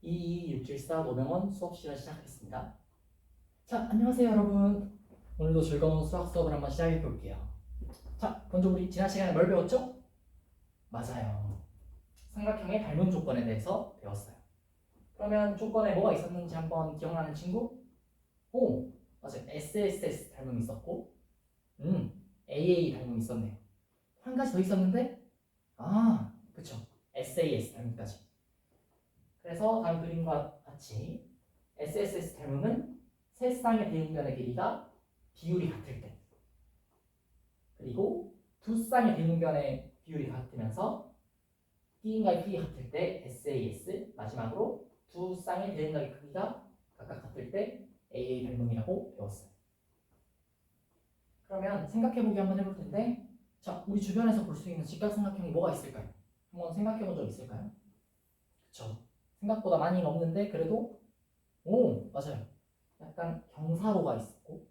222674 노병원 수업 시간 시작하겠습니다. 자, 안녕하세요 여러분. 오늘도 즐거운 수학 수업을 한번 시작해 볼게요. 자, 먼저 우리 지난 시간에 뭘 배웠죠? 맞아요. 삼각형의 닮음 조건에 대해서 배웠어요. 그러면 조건에 뭐가 있었는지 한번 기억나는 친구? 오, 맞아요. SSS 닮음이 있었고 AA 닮음이 있었네요. 한 가지 더 있었는데 그쵸. SAS 닮음까지. 그래서 다음 그림과 같이 SSS 닮음은 세 쌍의 대응변의 길이가 비율이 같을 때, 그리고 두 쌍의 대응변의 비율이 같으면서 D인과 P 같을 때 SAS, 마지막으로 두 쌍의 대응각의 크기가 각각 같을 때 AA 닮음이라고 배웠어요. 그러면 생각해보기 한번 해볼 텐데, 자, 우리 주변에서 볼 수 있는 직각삼각형이 뭐가 있을까요? 한번 생각해본 적 있을까요? 그쵸. 생각보다 많이는 없는데 그래도 맞아요. 약간 경사로가 있었고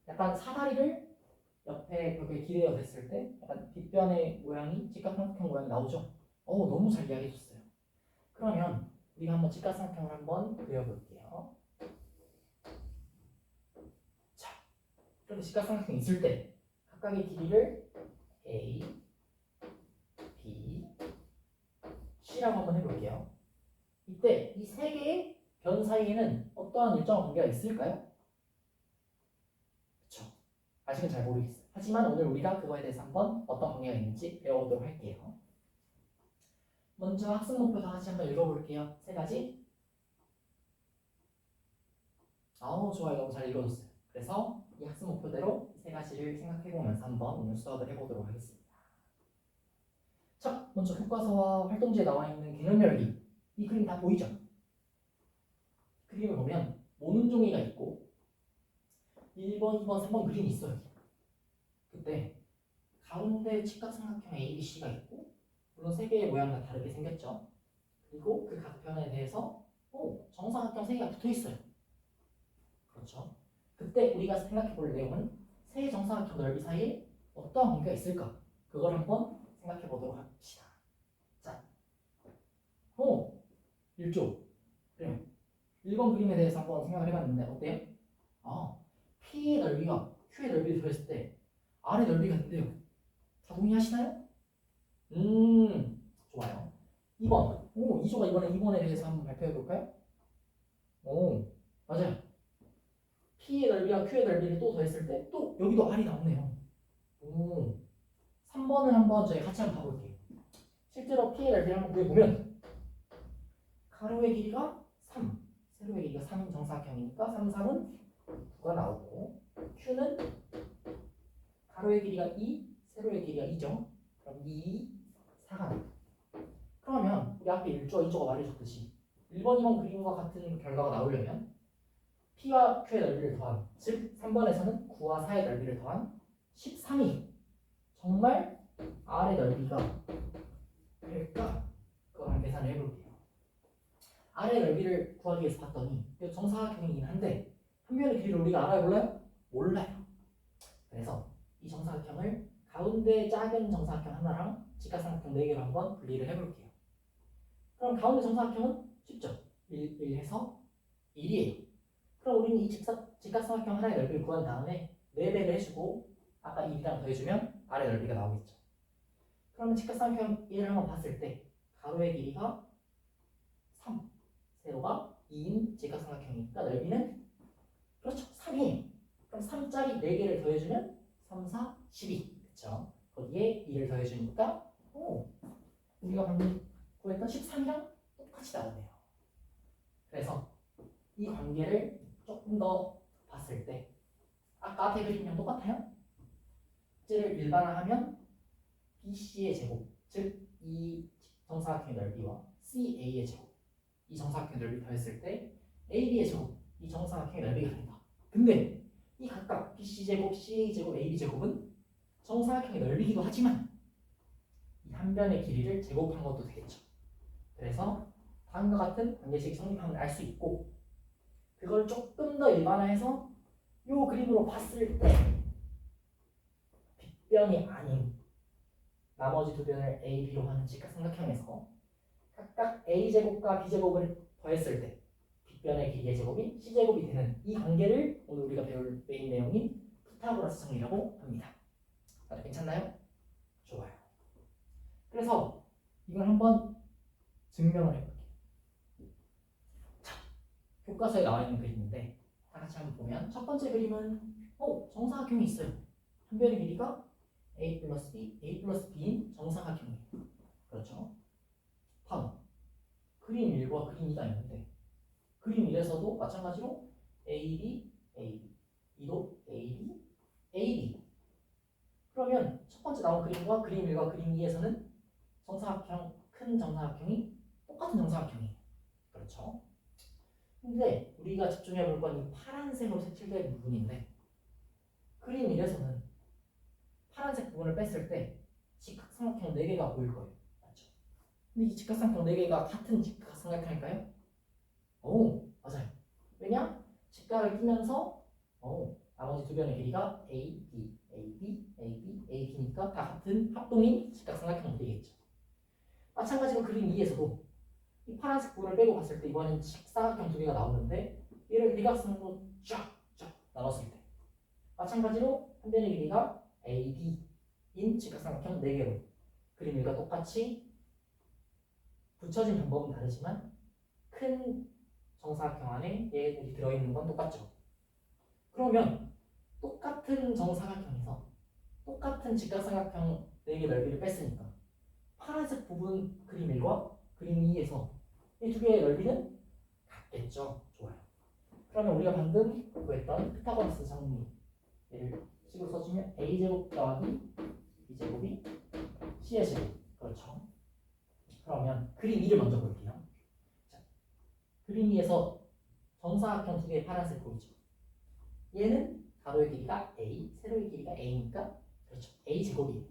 약간 사다리를 옆에 벽에 기대어 댔을 때 약간 뒷변의 모양이 직각삼각형 모양이 나오죠. 너무 잘 이야기해줬어요. 그러면 우리가 한번 직각삼각형을 한번 그려볼게요. 자, 이렇게 직각삼각형이 있을 때 각각의 길이를 A, B, C라고 한번 해볼게요. 이때 이 세 개의 변 사이에는 어떠한 일정한 관계가 있을까요? 그쵸. 아직은 잘 모르겠어요. 하지만 오늘 우리가 그거에 대해서 한번 어떤 관계가 있는지 배워보도록 할게요. 먼저 학습 목표 다 같이 한번 읽어볼게요. 세 가지. 좋아요. 너무 잘 읽어줬어요. 그래서 이 학습 목표대로 세 가지를 생각해보면서 한번 오늘 수업을 해보도록 하겠습니다. 자, 먼저 교과서와 활동지에 나와 있는 개념 열기. 이 그림 다 보이죠? 그림을 보면 모눈종이가 있고 1번, 2번, 3번 그림이 있어요. 그때 가운데 직각삼각형 ABC가 있고, 물론 세 개의 모양 다 다르게 생겼죠. 그리고 그 각 변에 대해서 정사각형 세 개가 붙어 있어요. 그렇죠. 그때 우리가 생각해 볼 내용은 세 정사각형 넓이 사이에 어떠한 관계가 있을까? 그걸 한번 생각해 보도록 합시다. 자, 1조. 그래요. 1번 그림에 대해서 한번 생각을 해봤는데 어때요? P의 넓이가 Q의 넓이를 더했을 때 R의 넓이가 있는데요. 다 동의하시나요? 좋아요. 2번. 2조가 이번에 2번에 대해서 한번 발표해 볼까요? 맞아요. P의 넓이와 Q의 넓이를 또 더했을 때 또 여기도 R이 나오네요. 3번을 한번 저희 같이 한번 봐볼게요. 실제로 P의 넓이를 한번 구해보면 가로의 길이가 3, 세로의 길이가 3인 정사각형이니까 3, 3은 9가 나오고, Q는 가로의 길이가 2, 세로의 길이가 2죠. 그럼 2, 4가 나옵니다. 그러면 우리 앞에 1조, 2조가 말해줬듯이 1번, 2번 그림과 같은 결과가 나오려면 P와 Q의 넓이를 더한, 즉 3번에서는 9와 4의 넓이를 더한 13이 정말 R의 넓이가 될까? 그거 한번 계산을 해볼게요. R의 넓이를 구하기 위해서 봤더니 정사각형이긴 한데 한 변의 길이를 우리가 알아요? 몰라요? 몰라요. 그래서 이 정사각형을 가운데 작은 정사각형 하나랑 직각삼각형 4개로 한번 분리를 해볼게요. 그럼 가운데 정사각형은 쉽죠? 1 해서 1이에요. 그럼 우리는 이 직각삼각형 하나의 넓이를 구한 다음에 4배를 해주고 아까 1이랑 더해주면 R의 넓이가 나오겠죠. 그러면 직각삼각형 1을 한번 봤을 때 가로의 길이가 3, 세로가 2인 직각삼각형이니까 넓이는 그렇죠. 3이에요. 그럼 3짜리 4개를 더해주면 3, 4, 12. 그쵸? 거기에 2를 더해주니까 우리가 방금 구했던 13이랑 똑같이 나오네요. 그래서 이 관계를 조금 더 봤을 때 아까 앞에 그림이랑 똑같아요? 를 일반화하면 BC의 제곱, 즉 이 정사각형의 넓이와 CA의 제곱, 이 정사각형의 넓이 더했을 때 AB의 제곱, 이 정사각형의 넓이가 된다. 근데 이 각각 BC제곱, CA제곱, AB제곱은 정사각형의 넓이기도 하지만 이 한 변의 길이를 제곱한 것도 되겠죠. 그래서 다음과 같은 관계식 성립함을 알 수 있고, 그걸 조금 더 일반화해서 이 그림으로 봤을 때 빗변이 아닌 나머지 두 변을 A, B로 하는 직각삼각형에서 각각 a제곱과 b제곱을 더했을 때 빗변의 길이의 제곱이 c제곱이 되는 이 관계를 오늘 우리가 배울 메인 내용인 피타고라스 정리라고 합니다. 다들 괜찮나요? 좋아요. 그래서 이걸 한번 증명을 해볼게요. 자, 교과서에 나와 있는 그림인데 다 같이 한번 보면 첫 번째 그림은 정사각형이 있어요. 한 변의 길이가 a 플러스 b인 정사각형이에요. 그렇죠? 다음 그림 1과 그림 2가 있는데 그림 1에서도 마찬가지로 AB, AB, 2도 AB, AB. 그러면 첫 번째 나온 그림과 그림 1과 그림 2에서는 정사각형, 큰 정사각형이 똑같은 정사각형이에요. 그렇죠? 근데 우리가 집중해 볼 건 이 파란색으로 색칠된 부분인데 그림 1에서는 파란색 부분을 뺐을 때 직각삼각형 4개가 보일 거예요. 맞죠? 근데 이 직각삼각형 4개가 같은 직각삼각형일까요? 오, 맞아요. 왜냐? 직각을 끼면서 나머지 두 변의 길이가 A, B, A, B, A, B, A, B니까 다 같은 합동인 직각삼각형이 되겠죠. 마찬가지로 그림 2에서도 이 파란색 부분을 빼고 봤을 때 이번엔 직사각형 2개가 나오는데 얘를 대각선으로 쫙 나눴을 때 마찬가지로 한 변의 길이가 A, B인 직각삼각형 4개로 그림 1과 똑같이 붙여진 방법은 다르지만 큰 정사각형 안에 얘들이 들어있는 건 똑같죠. 그러면 똑같은 정사각형에서 똑같은 직각삼각형 4개 넓이를 뺐으니까 파란색 부분 그림 1과 그림 2에서 이 두 개의 넓이는 같겠죠. 좋아요. 그러면 우리가 방금 구했던 피타고라스 정리 얘를 식으로 써주면 a제곱 더하기 b제곱이 c의 제곱. 그렇죠. 그러면 그림 2를 먼저 볼게요. 자, 그림 2에서 정사각형 두 개의 파란색 보이죠? 얘는 가로의 길이가 a, 세로의 길이가 a니까 그렇죠. a제곱이에요.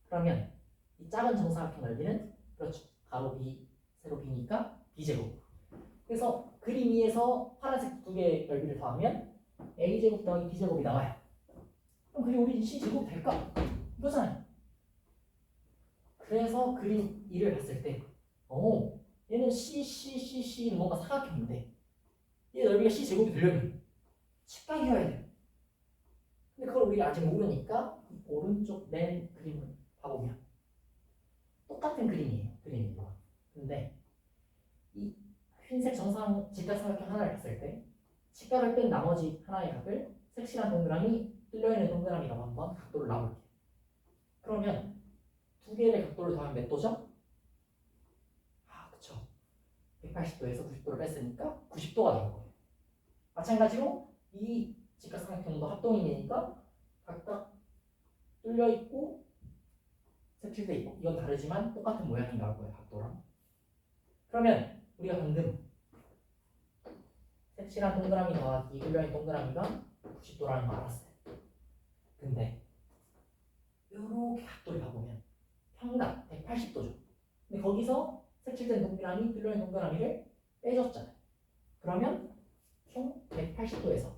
그러면 이 작은 정사각형 넓이는 그렇죠. 가로 b, 세로 b니까 b제곱. 그래서 그림 2에서 파란색 두 개의 넓이를 더하면 a제곱 더하기 b제곱이 나와요. 그럼 그게 우리 c제곱 될까? 이거잖아요. 그래서 그림 2를 봤을 때 얘는 C는 뭔가 사각형인데 얘 넓이가 C제곱이 되려면 직각이어야 돼요. 근데 그걸 우리가 아직 모르니까 오른쪽 맨 그림을 봐보면 똑같은 그림이에요. 그림 1과. 근데 이 흰색 정상 직각삼각형 하나를 봤을 때 직각을 뺀 나머지 하나의 각을 색칠한 동그라미, 뚫려있는 동그라미라고 한번 각도를 놔볼게요. 그러면 두 개의 각도를 더하면 몇 도죠? 그쵸. 180도에서 90도를 뺐으니까 90도가 나올 거예요. 마찬가지로 이 직각삼각형도 합동이니까 각각 뚫려있고 색칠돼 있고 이건 다르지만 똑같은 모양이 나올 거예요. 각도랑. 그러면 우리가 방금 색칠한 동그라미 더하기 뚫려있는 동그라미가 90도라는 거 알았어요. 근데 이렇게 각도를 봐보면 평각 180도죠. 근데 거기서 색칠된 동그라미, 뚫려있는 동그라미를 빼줬잖아요. 그러면 총 180도에서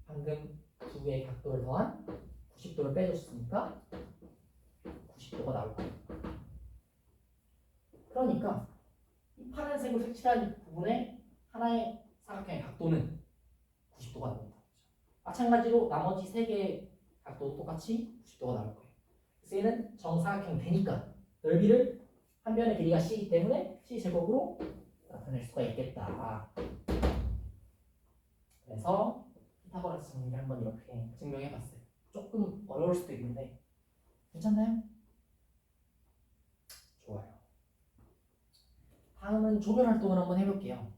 방금 두 개의 각도를 더한 90도를 빼줬으니까 90도가 나올 거예요. 그러니까 이 파란색으로 색칠한 부분에 하나의 사각형의 각도는 90도가 나온다. 마찬가지로 나머지 세 개의 각도도 똑같이 90도가 나올 거예요. 그래서 얘는 정사각형 되니까 넓이를 한 변의 길이가 c이기 때문에 c제곱으로 나타낼 수가 있겠다. 그래서 피타고라스 정리를 한번 이렇게 증명해봤어요. 조금 어려울 수도 있는데 괜찮나요? 좋아요. 다음은 조별 활동을 한번 해볼게요.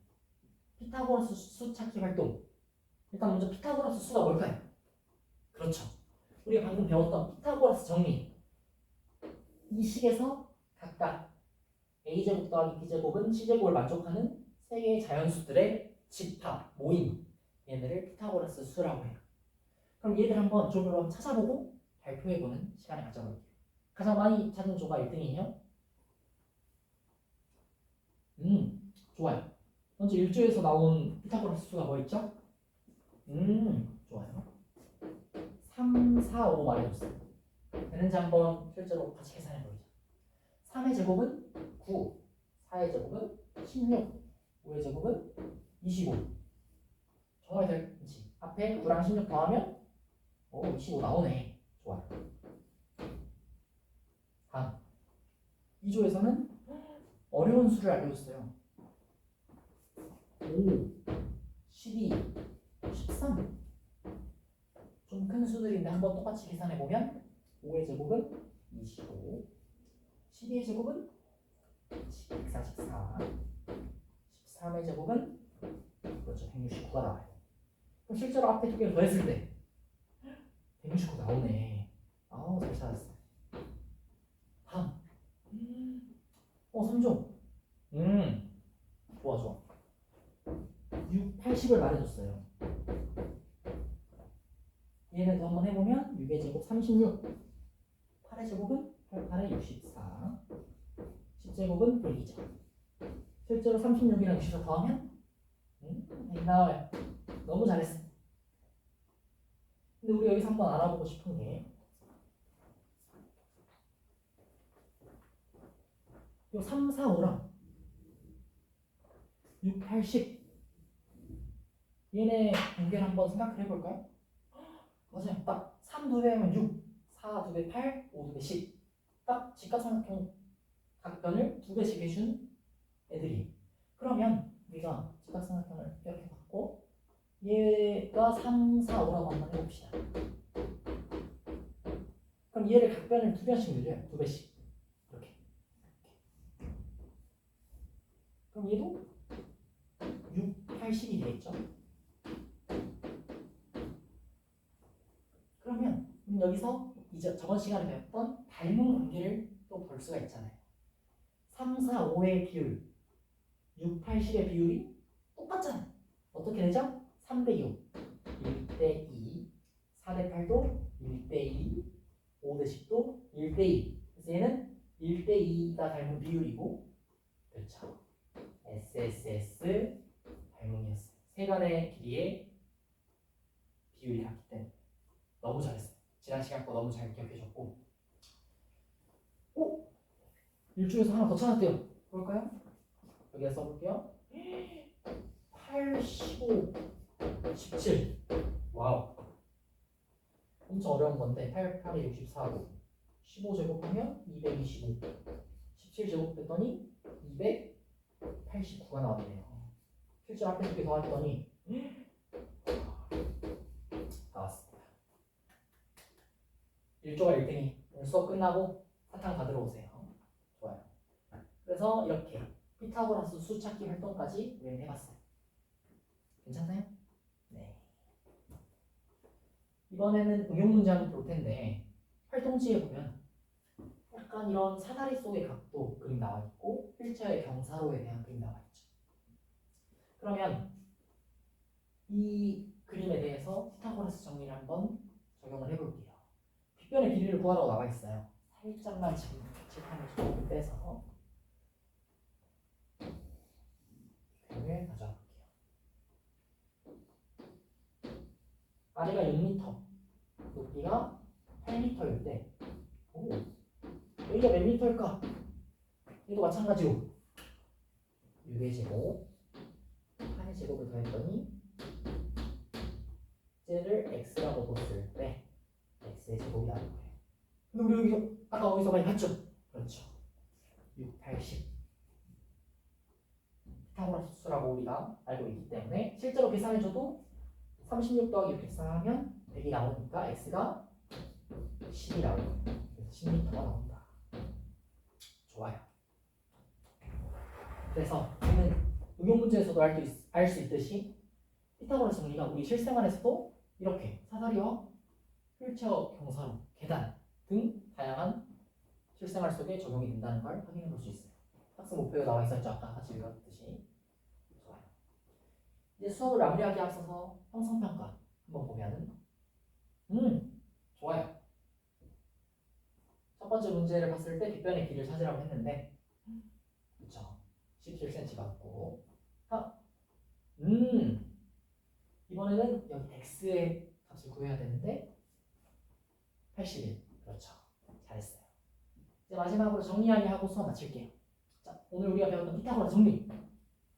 피타고라스 수 찾기 활동. 일단 먼저 피타고라스 수가 뭘까요? 그렇죠. 우리가 방금 배웠던 피타고라스 정리. 이 식에서 각각 a제곱 더하기 b제곱은 c제곱을 만족하는 세 개의 자연수들의 집합, 모임. 얘네를 피타고라스 수라고 해요. 그럼 얘들 한번 조별로 찾아보고 발표해보는 시간을 가져볼게요. 가장 많이 찾은 조가 1등이에요. 좋아요. 먼저 1조에서 나온 피타고라스 수가 뭐 있죠? 좋아요. 3, 4, 5 말해줬어요. 되는지 한번 실제로 같이 계산해보자. 3의 제곱은 9, 4의 제곱은 16, 5의 제곱은 25. 정말 잘지. 앞에 9랑 16 더하면 25 나오네. 좋아요. 다음 2조에서는 어려운 수를 알려줬어요. 5, 12, 13. 좀 큰 수들인데 한번 똑같이 계산해 보면 5의 제곱은 25, 12의 제곱은 144, 13의 제곱은 그렇죠 169가 나와요. 그럼 실제로 앞에 두 개를 더했을 때 169 나오네. 아우 잘 찾았어. 다음 3조. 좋아. 6, 80을 말해줬어요. 얘네도 한번 해보면 6의 제곱 36, 8의 제곱은 88에 64, 10제곱은 102죠. 실제로 36이랑 64 더하면 나와요. 너무 잘했어. 근데 우리 여기서 한번 알아보고 싶은 게 요 3, 4, 5랑 6, 8, 10 얘네 관계를 한번 생각을 해볼까요? 맞아요. 딱 3 두 배면 6, 4 두 배 8, 5 두 배 10. 딱 직각삼각형 각변을 두 배씩 해준 애들이. 그러면 우리가 직각삼각형을 이렇게 받고 얘가 3, 4, 5라고 한번 해봅시다. 그럼 얘를 각변을 두 배씩 늘려요. 두 배씩. 이렇게. 그럼 얘도 6, 8, 10이 되겠죠? 그러면 여기서 이제 저번 시간에 배웠던 닮은 관계를 또 볼 수가 있잖아요. 3, 4, 5의 비율, 6, 8, 10의 비율이 똑같잖아요. 어떻게 되죠? 3대 6, 1대 2, 4대 8도 1대 2, 5대 10도 1대 2. 그래서 얘는 1대 2가 닮은 비율이고, 그렇죠. SSS 닮은이었어요. 세간의 길이의 비율이 같기 때문에 너무 잘했어요. 지난 시간 거 너무 잘 기억해줬고, 일주에서 하나 더 찾았대요. 볼까요? 여기다 써볼게요. 8, 15, 17. 와우. 엄청 어려운 건데 8, 8에 64고 15제곱하면 225, 17제곱 했더니 289가 나왔네요. 실제 앞에 두 개 더했더니 나왔습니다. 1조가 1등이 오늘 수업 끝나고 사탕 받으러 오세요. 좋아요. 그래서 이렇게 피타고라스 수찾기 활동까지 우리는 해봤어요. 괜찮나요? 네. 이번에는 응용 문제 한번 볼 텐데 활동지에 보면 약간 이런 사다리 속의 각도 그림 나와 있고 휠체어의 경사로에 대한 그림 나와 있죠. 그러면 이 그림에 대해서 피타고라스 정리를 한번 적용을 해볼게요. 빗변의 길이를 구하라고 나와 있어요. 살짝만 지금 칠판을 조금 빼서 그림을 가져와 볼게요. 아래가 6m, 높이가 8m일 때, 여기가 몇 m일까? 얘도 마찬가지로 6의 제곱, 8의 제곱을 더했더니 쟤를 x라고 뒀을 때 x의 제곱이 나올 거예요. 근데 우리 여기서 아까 어디서 많이 봤죠? 그렇죠. 6, 8, 10 피타고라스 수라고 우리가 알고 있기 때문에 실제로 계산해줘도 36 더하기 6 계산하면 100이 나오니까 x가 10이 나올 거예요. 그래서 10m가 나온다. 좋아요. 그래서 우리는 응용 문제에서도 알 수 있듯이 피타고라스 정리가 우리 실생활에서도 이렇게 사다리와 휠체어 경사로, 계단 등 다양한 실생활 속에 적용이 된다는 걸 확인해 볼 수 있어요. 학습 목표가 나와 있었죠. 아까 같이 읽었듯이. 좋아요. 이제 수업을 마무리하기 앞서서 형성평가 한번 보면은 좋아요. 첫 번째 문제를 봤을 때 빗변의 길이를 찾으라고 했는데 그렇죠. 17cm 같고 이번에는 여기 x의 값을 구해야 되는데 81. 그렇죠. 잘했어요. 이제 마지막으로 정리하기 하고 수업 마칠게요. 자, 오늘 우리가 배웠던 피타고라스 정리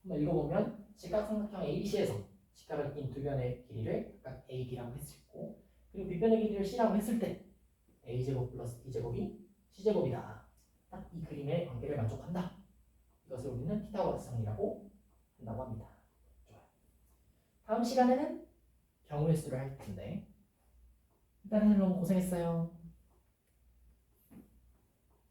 한번 읽어보면 직각삼각형 ABC에서 직각을 낀 두 변의 길이를 각각 AB라고 했었고, 그리고 빗변의 길이를 C라고 했을 때 A제곱 플러스 B제곱이 C제곱이다. 딱 이 그림의 관계를 만족한다. 이것을 우리는 피타고라스 정리라고 한다고 합니다. 좋아요. 다음 시간에는 경우의 수를 할 텐데 일단은 너무 고생했어요.